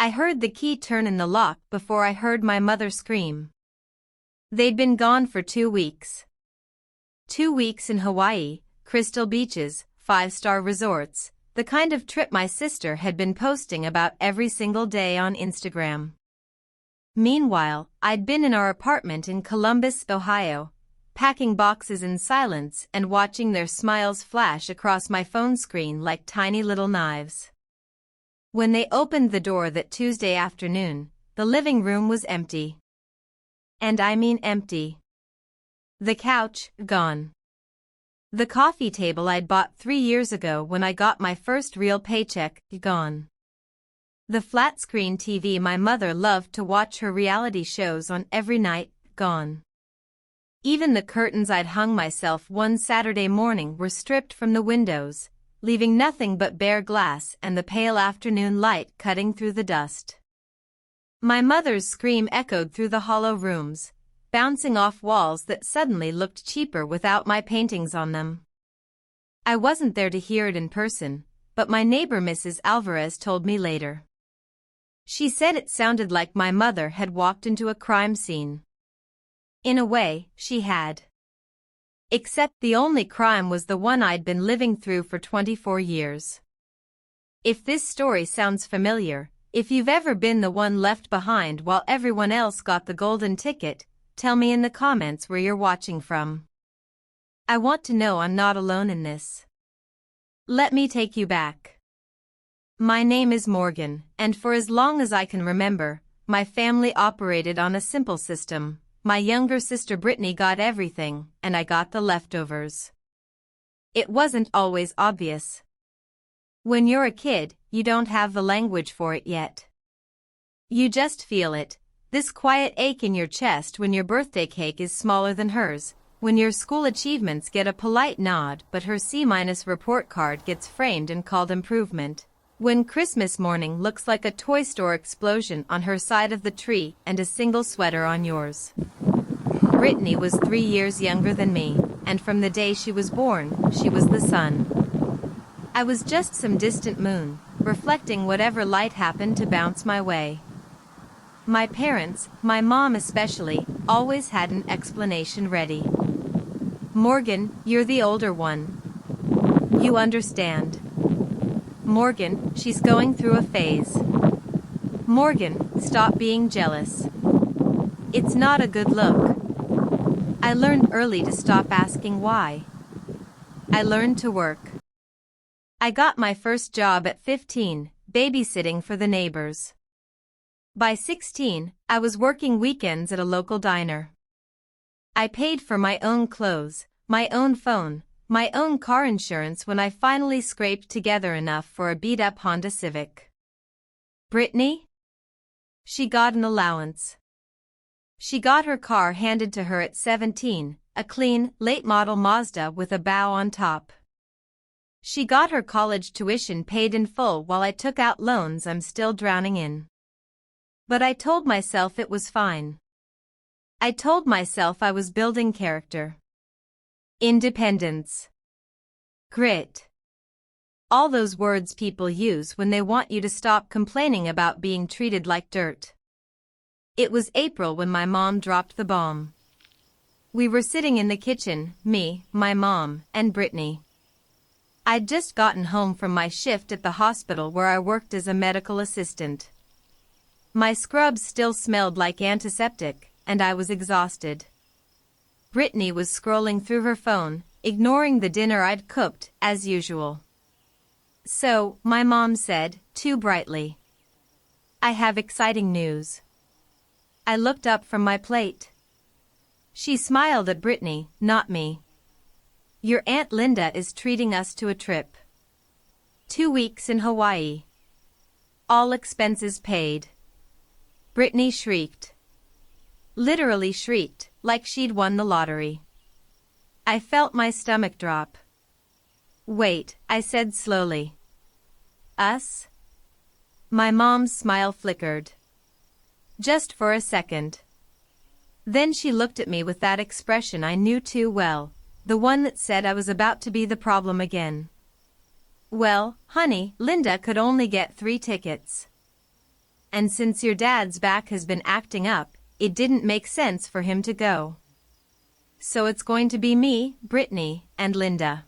I heard the key turn in the lock before I heard my mother scream. They'd been gone for 2 weeks. 2 weeks in Hawaii, crystal beaches, 5-star resorts, the kind of trip my sister had been posting about every single day on Instagram. Meanwhile, I'd been in our apartment in Columbus, Ohio, packing boxes in silence and watching their smiles flash across my phone screen like tiny little knives. When they opened the door that Tuesday afternoon, the living room was empty. And I mean empty. The couch, gone. The coffee table I'd bought 3 years ago when I got my first real paycheck, gone. The flat-screen TV my mother loved to watch her reality shows on every night, gone. Even the curtains I'd hung myself one Saturday morning were stripped from the windows, leaving nothing but bare glass and the pale afternoon light cutting through the dust. My mother's scream echoed through the hollow rooms, bouncing off walls that suddenly looked cheaper without my paintings on them. I wasn't there to hear it in person, but my neighbor Mrs. Alvarez told me later. She said it sounded like my mother had walked into a crime scene. In a way, she had. Except the only crime was the one I'd been living through for 24 years. If this story sounds familiar, if you've ever been the one left behind while everyone else got the golden ticket, tell me in the comments where you're watching from. I want to know I'm not alone in this. Let me take you back. My name is Morgan, and for as long as I can remember, my family operated on a simple system. My younger sister Brittany got everything, and I got the leftovers. It wasn't always obvious. When you're a kid, you don't have the language for it yet. You just feel it, this quiet ache in your chest when your birthday cake is smaller than hers, when your school achievements get a polite nod but her C- report card gets framed and called improvement. When Christmas morning looks like a toy store explosion on her side of the tree and a single sweater on yours. Brittany was 3 years younger than me, and from the day she was born, she was the sun. I was just some distant moon, reflecting whatever light happened to bounce my way. My parents, my mom especially, always had an explanation ready. Morgan, you're the older one. You understand. Morgan, she's going through a phase. Morgan, stop being jealous. It's not a good look. I learned early to stop asking why. I learned to work. I got my first job at 15, babysitting for the neighbors. By 16, I was working weekends at a local diner. I paid for my own clothes, my own phone, my own car insurance when I finally scraped together enough for a beat-up Honda Civic. Brittany? She got an allowance. She got her car handed to her at 17, a clean, late-model Mazda with a bow on top. She got her college tuition paid in full while I took out loans I'm still drowning in. But I told myself it was fine. I told myself I was building character. Independence. Grit. All those words people use when they want you to stop complaining about being treated like dirt. It was April when my mom dropped the bomb. We were sitting in the kitchen, me, my mom, and Brittany. I'd just gotten home from my shift at the hospital where I worked as a medical assistant. My scrubs still smelled like antiseptic, and I was exhausted. Brittany was scrolling through her phone, ignoring the dinner I'd cooked, as usual. So, my mom said, too brightly, I have exciting news. I looked up from my plate. She smiled at Brittany, not me. Your Aunt Linda is treating us to a trip. 2 weeks in Hawaii. All expenses paid. Brittany shrieked. Literally shrieked, like she'd won the lottery. I felt my stomach drop. Wait, I said slowly. Us? My mom's smile flickered. Just for a second. Then she looked at me with that expression I knew too well, the one that said I was about to be the problem again. Well, honey, Linda could only get 3 tickets. and since your dad's back has been acting up, it didn't make sense for him to go. So it's going to be me, Brittany, and Linda.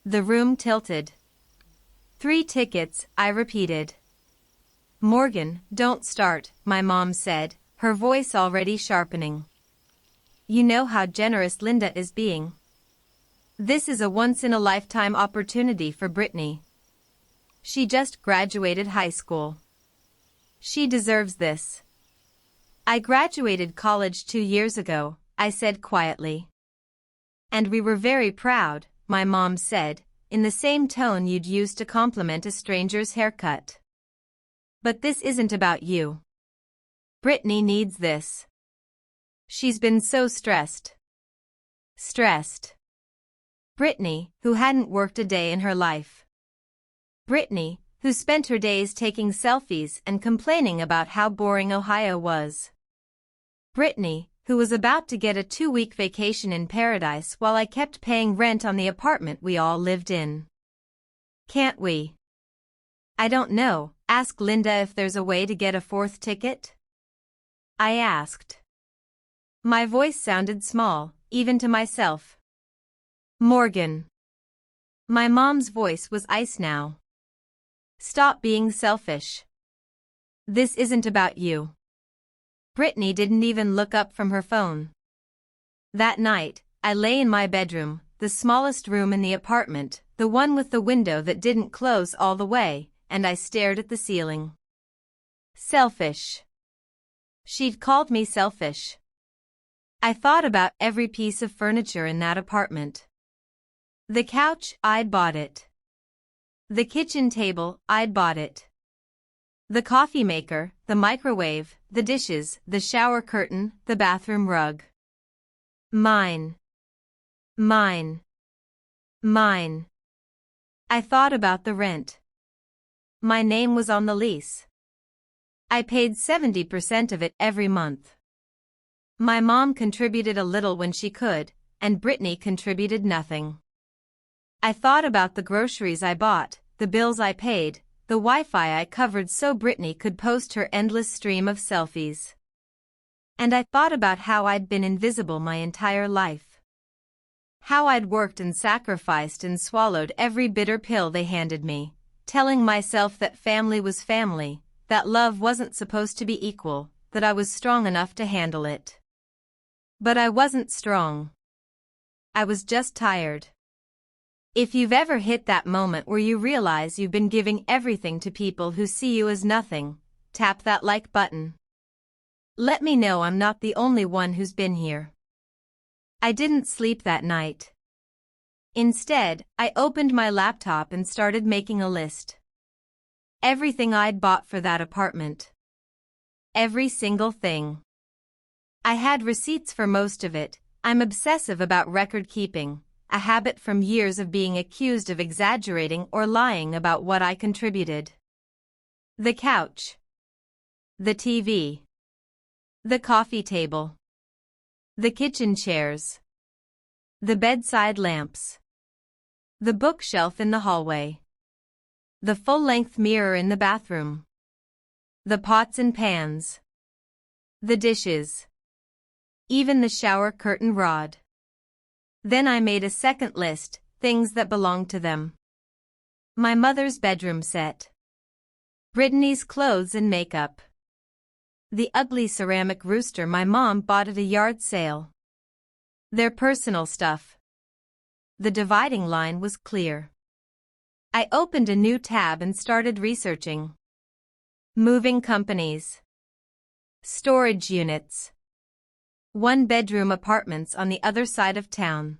The room tilted. 3 tickets, I repeated. Morgan, don't start, my mom said, her voice already sharpening. You know how generous Linda is being. This is a once-in-a-lifetime opportunity for Brittany. She just graduated high school. She deserves this. I graduated college 2 years ago, I said quietly. And we were very proud, my mom said, in the same tone you'd use to compliment a stranger's haircut. But this isn't about you. Brittany needs this. She's been so stressed. Stressed. Brittany, who hadn't worked a day in her life. Brittany, who spent her days taking selfies and complaining about how boring Ohio was. Brittany, who was about to get a 2-week vacation in paradise while I kept paying rent on the apartment we all lived in. Can't we? I don't know, ask Linda if there's a way to get a 4th ticket? I asked. My voice sounded small, even to myself. Morgan. My mom's voice was ice now. Stop being selfish. This isn't about you. Brittany didn't even look up from her phone. That night, I lay in my bedroom, the smallest room in the apartment, the one with the window that didn't close all the way, and I stared at the ceiling. Selfish. She'd called me selfish. I thought about every piece of furniture in that apartment. The couch, I'd bought it. The kitchen table, I'd bought it. The coffee maker, the microwave, the dishes, the shower curtain, the bathroom rug. Mine. Mine. Mine. I thought about the rent. My name was on the lease. I paid 70% of it every month. My mom contributed a little when she could, and Brittany contributed nothing. I thought about the groceries I bought, the bills I paid, the Wi-Fi I covered so Brittany could post her endless stream of selfies. And I thought about how I'd been invisible my entire life. How I'd worked and sacrificed and swallowed every bitter pill they handed me, telling myself that family was family, that love wasn't supposed to be equal, that I was strong enough to handle it. But I wasn't strong. I was just tired. If you've ever hit that moment where you realize you've been giving everything to people who see you as nothing, tap that like button. Let me know I'm not the only one who's been here. I didn't sleep that night. Instead, I opened my laptop and started making a list. Everything I'd bought for that apartment. Every single thing. I had receipts for most of it. I'm obsessive about record keeping, a habit from years of being accused of exaggerating or lying about what I contributed. The couch. The TV. The coffee table. The kitchen chairs. The bedside lamps. The bookshelf in the hallway. The full-length mirror in the bathroom. The pots and pans. The dishes. Even the shower curtain rod. Then I made a second list, things that belonged to them. My mother's bedroom set. Brittany's clothes and makeup. The ugly ceramic rooster my mom bought at a yard sale. Their personal stuff. The dividing line was clear. I opened a new tab and started researching. Moving companies. Storage units. 1-bedroom apartments on the other side of town.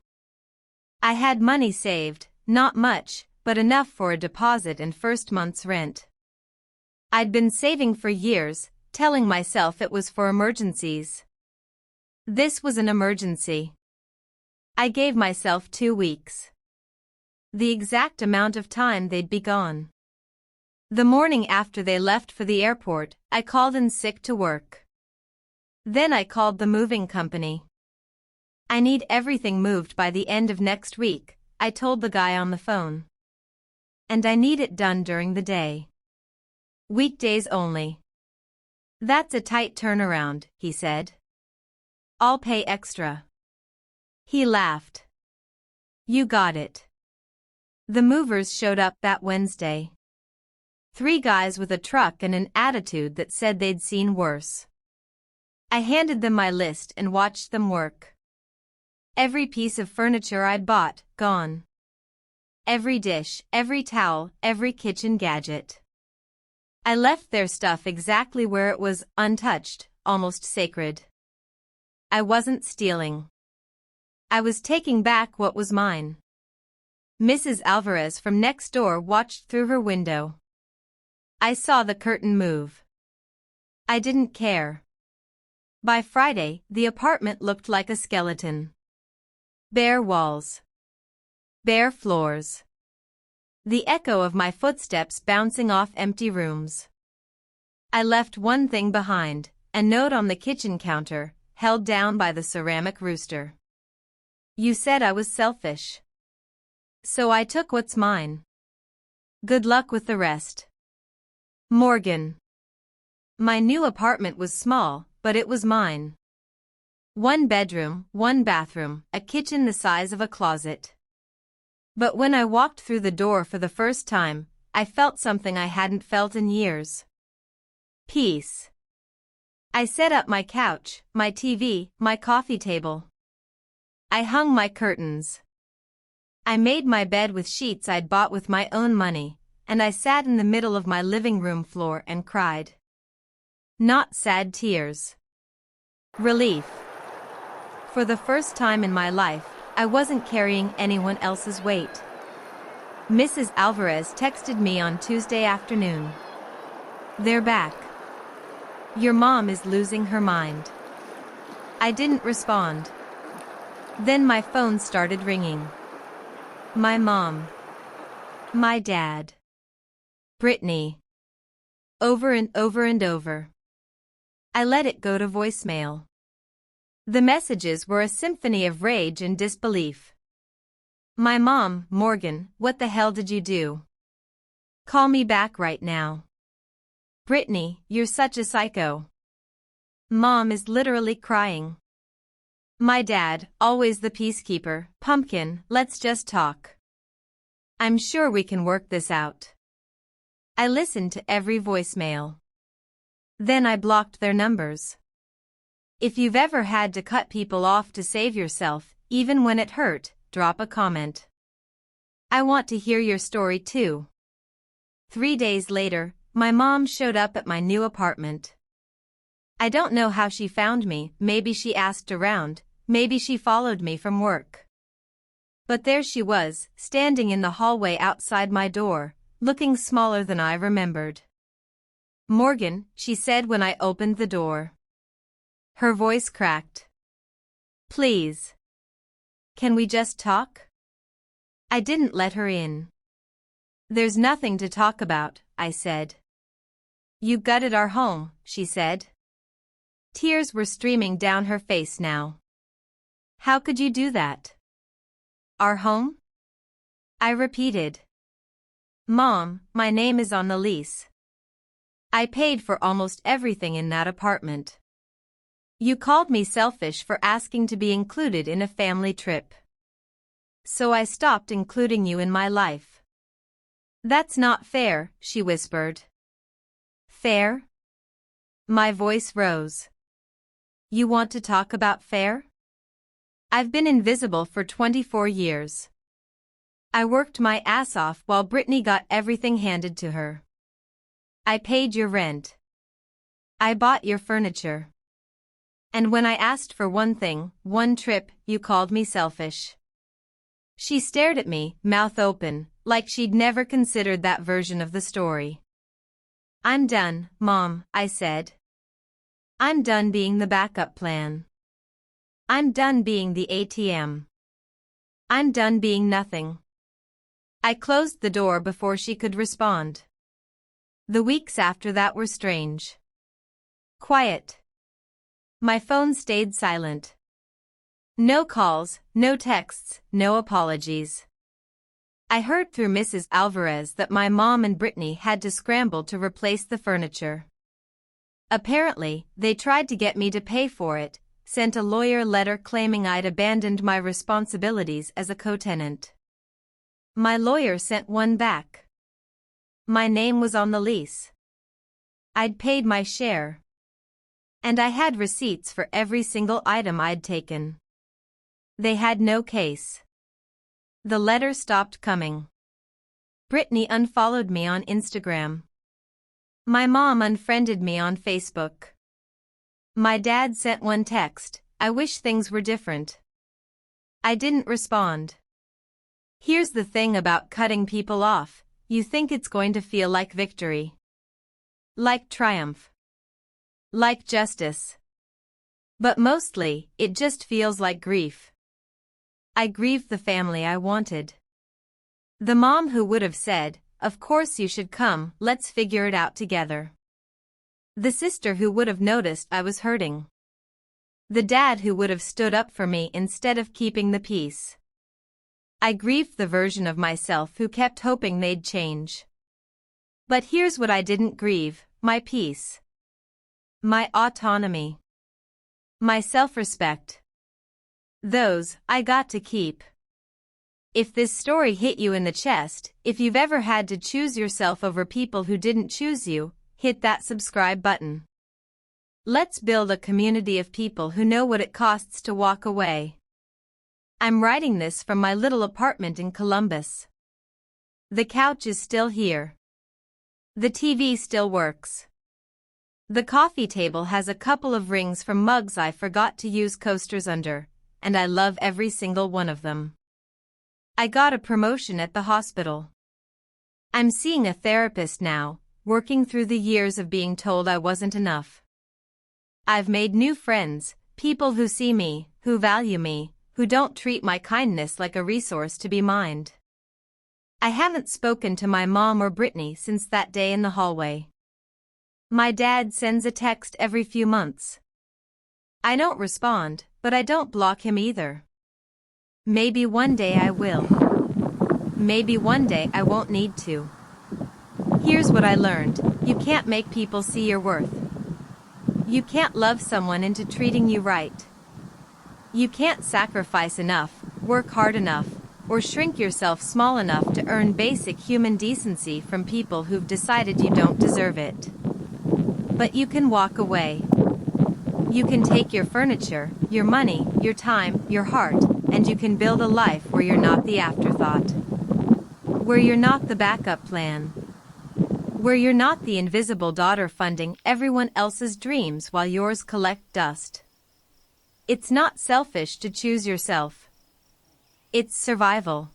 I had money saved, not much, but enough for a deposit and first month's rent. I'd been saving for years, telling myself it was for emergencies. This was an emergency. I gave myself 2 weeks. The exact amount of time they'd be gone. The morning after they left for the airport, I called in sick to work. Then I called the moving company. I need everything moved by the end of next week, I told the guy on the phone. And I need it done during the day. Weekdays only. That's a tight turnaround, he said. I'll pay extra. He laughed. You got it. The movers showed up that Wednesday. 3 guys with a truck and an attitude that said they'd seen worse. I handed them my list and watched them work. Every piece of furniture I'd bought, gone. Every dish, every towel, every kitchen gadget. I left their stuff exactly where it was, untouched, almost sacred. I wasn't stealing. I was taking back what was mine. Mrs. Alvarez from next door watched through her window. I saw the curtain move. I didn't care. By Friday, the apartment looked like a skeleton. Bare walls. Bare floors. The echo of my footsteps bouncing off empty rooms. I left one thing behind, a note on the kitchen counter, held down by the ceramic rooster. You said I was selfish. So I took what's mine. Good luck with the rest. Morgan. My new apartment was small, but it was mine. 1 bedroom, 1 bathroom, a kitchen the size of a closet. But when I walked through the door for the first time, I felt something I hadn't felt in years. Peace. I set up my couch, my TV, my coffee table. I hung my curtains. I made my bed with sheets I'd bought with my own money, and I sat in the middle of my living room floor and cried. Not sad tears. Relief. For the first time in my life, I wasn't carrying anyone else's weight. Mrs. Alvarez texted me on Tuesday afternoon. They're back. Your mom is losing her mind. I didn't respond. Then my phone started ringing. My mom. My dad. Brittany. Over and over and over. I let it go to voicemail. The messages were a symphony of rage and disbelief. My mom, Morgan, what the hell did you do? Call me back right now. Brittany, you're such a psycho. Mom is literally crying. My dad, always the peacekeeper, pumpkin, let's just talk. I'm sure we can work this out. I listened to every voicemail. Then I blocked their numbers. If you've ever had to cut people off to save yourself, even when it hurt, drop a comment. I want to hear your story too. 3 days later, my mom showed up at my new apartment. I don't know how she found me, maybe she asked around, maybe she followed me from work. But there she was, standing in the hallway outside my door, looking smaller than I remembered. Morgan, she said when I opened the door. Her voice cracked. Please. Can we just talk? I didn't let her in. There's nothing to talk about, I said. You gutted our home, she said. Tears were streaming down her face now. How could you do that? Our home? I repeated. Mom, my name is on the lease. I paid for almost everything in that apartment. You called me selfish for asking to be included in a family trip. So I stopped including you in my life. That's not fair, she whispered. Fair? My voice rose. You want to talk about fair? I've been invisible for 24 years. I worked my ass off while Brittany got everything handed to her. I paid your rent. I bought your furniture. And when I asked for one thing, one trip, you called me selfish. She stared at me, mouth open, like she'd never considered that version of the story. I'm done, Mom, I said. I'm done being the backup plan. I'm done being the ATM. I'm done being nothing. I closed the door before she could respond. The weeks after that were strange. Quiet. My phone stayed silent. No calls, no texts, no apologies. I heard through Mrs. Alvarez that my mom and Brittany had to scramble to replace the furniture. Apparently, they tried to get me to pay for it, sent a lawyer letter claiming I'd abandoned my responsibilities as a co-tenant. My lawyer sent one back. My name was on the lease. I'd paid my share. And I had receipts for every single item I'd taken. They had no case. The letter stopped coming. Brittany unfollowed me on Instagram. My mom unfriended me on Facebook. My dad sent one text, "I wish things were different." I didn't respond. Here's the thing about cutting people off, you think it's going to feel like victory. Like triumph. Like justice. But mostly, it just feels like grief. I grieved the family I wanted. The mom who would have said, "Of course you should come, let's figure it out together." The sister who would have noticed I was hurting. The dad who would have stood up for me instead of keeping the peace. I grieved the version of myself who kept hoping they'd change. But here's what I didn't grieve, my peace. My autonomy. My self-respect. Those, I got to keep. If this story hit you in the chest, if you've ever had to choose yourself over people who didn't choose you, hit that subscribe button. Let's build a community of people who know what it costs to walk away. I'm writing this from my little apartment in Columbus. The couch is still here. The TV still works. The coffee table has a couple of rings from mugs I forgot to use coasters under, and I love every single one of them. I got a promotion at the hospital. I'm seeing a therapist now, working through the years of being told I wasn't enough. I've made new friends, people who see me, who value me, who don't treat my kindness like a resource to be mined. I haven't spoken to my mom or Brittany since that day in the hallway. My dad sends a text every few months. I don't respond, but I don't block him either. Maybe one day I will. Maybe one day I won't need to. Here's what I learned, you can't make people see your worth. You can't love someone into treating you right. You can't sacrifice enough, work hard enough, or shrink yourself small enough to earn basic human decency from people who've decided you don't deserve it. But you can walk away. You can take your furniture, your money, your time, your heart, and you can build a life where you're not the afterthought. Where you're not the backup plan. Where you're not the invisible daughter funding everyone else's dreams while yours collect dust. It's not selfish to choose yourself. It's survival.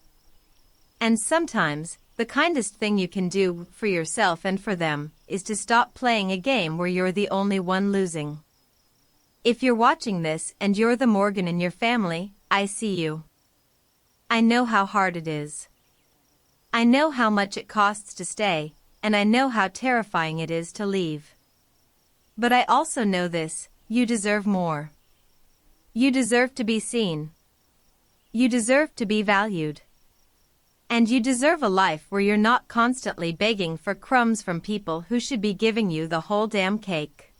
And sometimes, the kindest thing you can do for yourself and for them is to stop playing a game where you're the only one losing. If you're watching this and you're the Morgan in your family, I see you. I know how hard it is. I know how much it costs to stay, and I know how terrifying it is to leave. But I also know this, you deserve more. You deserve to be seen. You deserve to be valued. And you deserve a life where you're not constantly begging for crumbs from people who should be giving you the whole damn cake.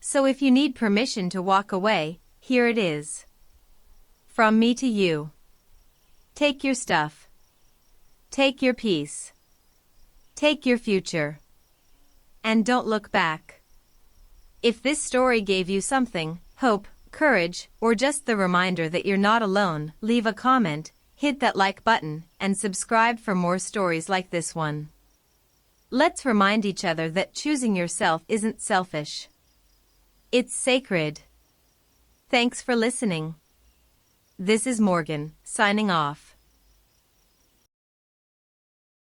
So if you need permission to walk away, here it is. From me to you. Take your stuff. Take your peace. Take your future. And don't look back. If this story gave you something, hope, courage, or just the reminder that you're not alone, leave a comment, hit that like button, and subscribe for more stories like this one. Let's remind each other that choosing yourself isn't selfish. It's sacred. Thanks for listening. This is Morgan, signing off.